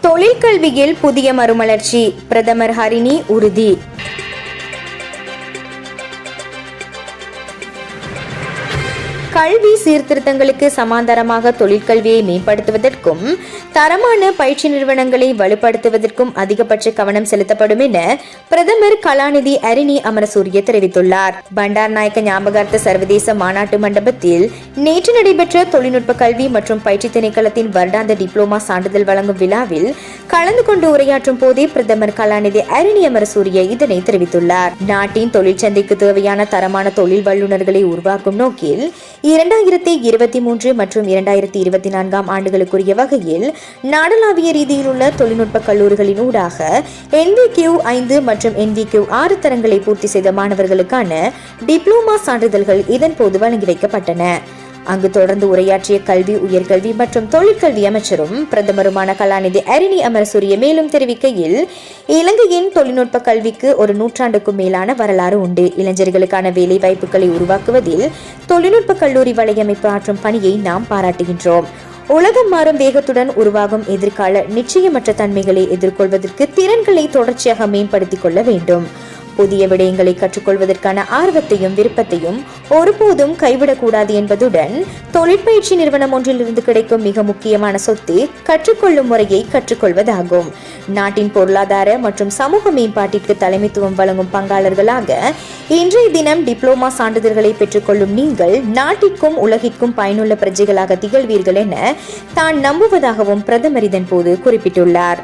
தொழிற்கல்வியில் புதிய மறுமலர்ச்சி, பிரதமர் ஹரிணி உறுதி. கல்வி சீர்திருத்தங்களுக்கு சமாந்தரமாக தொழிற்கல்வியை மேம்படுத்துவதற்கும் தரமான பயிற்சி நிறுவனங்களை வலுப்படுத்துவதற்கும் அதிகபட்ச கவனம் செலுத்தப்படும் என பிரதமர் கலாநிதி ஹரிணி அமரசூரிய தெரிவித்துள்ளார். பண்டார்நாயக்க ஞாபகார்த்த சர்வதேச மாநாட்டு மண்டபத்தில் நேற்று நடைபெற்ற தொழில்நுட்ப கல்வி மற்றும் பயிற்சி திணைக்களத்தின் வருடாந்த டிப்ளோமா சான்றிதழ் வழங்கும் விழாவில் கலந்து கொண்டு உரையாற்றும் போதே பிரதமர் கலாநிதி ஹரிணி அமரசூரிய இதனை தெரிவித்துள்ளார். நாட்டின் தொழிற்சந்தைக்கு தேவையான தரமான தொழில் வல்லுநர்களை உருவாக்கும் நோக்கில் 2023 மற்றும் 2024 ஆண்டுகளுக்குரிய வகையில் நாடளாவிய ரீதியில் உள்ள தொழில்நுட்ப கல்லூரிகளின் ஊடாக NVQ 5 மற்றும் NVQ 6 தரங்களை பூர்த்தி செய்த மாணவர்களுக்கான டிப்ளோமா சான்றிதழ்கள் இதன் போது வழங்கி வைக்கப்பட்டன. அங்கு தொடர்ந்து உரையாற்றிய கல்வி, உயர்கல்வி மற்றும் தொழிற்கல்வி அமைச்சரும் பிரதமருமான கலாநிதி ஹரிணி அமரசூரிய மேலும் தெரிவிக்கையில், இலங்கையின் தொழில்நுட்ப கல்விக்கு ஒரு நூற்றாண்டுக்கும் மேலான வரலாறு உண்டு. இளைஞர்களுக்கான வேலை வாய்ப்புகளை உருவாக்குவதில் தொழில்நுட்ப கல்லூரி வலையமைப்பு ஆற்றும் பணியை நாம் பாராட்டுகின்றோம். உலகம் மாறும் வேகத்துடன் உருவாகும் எதிர்கால நிச்சயமற்ற தன்மைகளை எதிர்கொள்வதற்கு திறன்களை தொடர்ச்சியாக மேம்படுத்திக் கொள்ள வேண்டும். புதிய விடயங்களை கற்றுக்கொள்வதற்கான ஆர்வத்தையும் விருப்பத்தையும் ஒருபோதும் கைவிடக்கூடாது என்பதுடன் தொழிற்பயிற்சி நிறுவனம் ஒன்றிலிருந்து கிடைக்கும் மிக முக்கியமான சொத்து கற்றுக்கொள்ளும் முறையை கற்றுக்கொள்வதாகும். நாட்டின் பொருளாதார மற்றும் சமூக மேம்பாட்டிற்கு தலைமைத்துவம் வழங்கும் பங்காளர்களாக இன்றைய தினம் டிப்ளோமா சான்றிதழ்களை பெற்றுக்கொள்ளும் நீங்கள் நாட்டிற்கும் உலகிற்கும் பயனுள்ள பிரஜைகளாக திகழ்வீர்கள் என தான் நம்புவதாகவும் பிரதமர் இதன் போது குறிப்பிட்டுள்ளார்.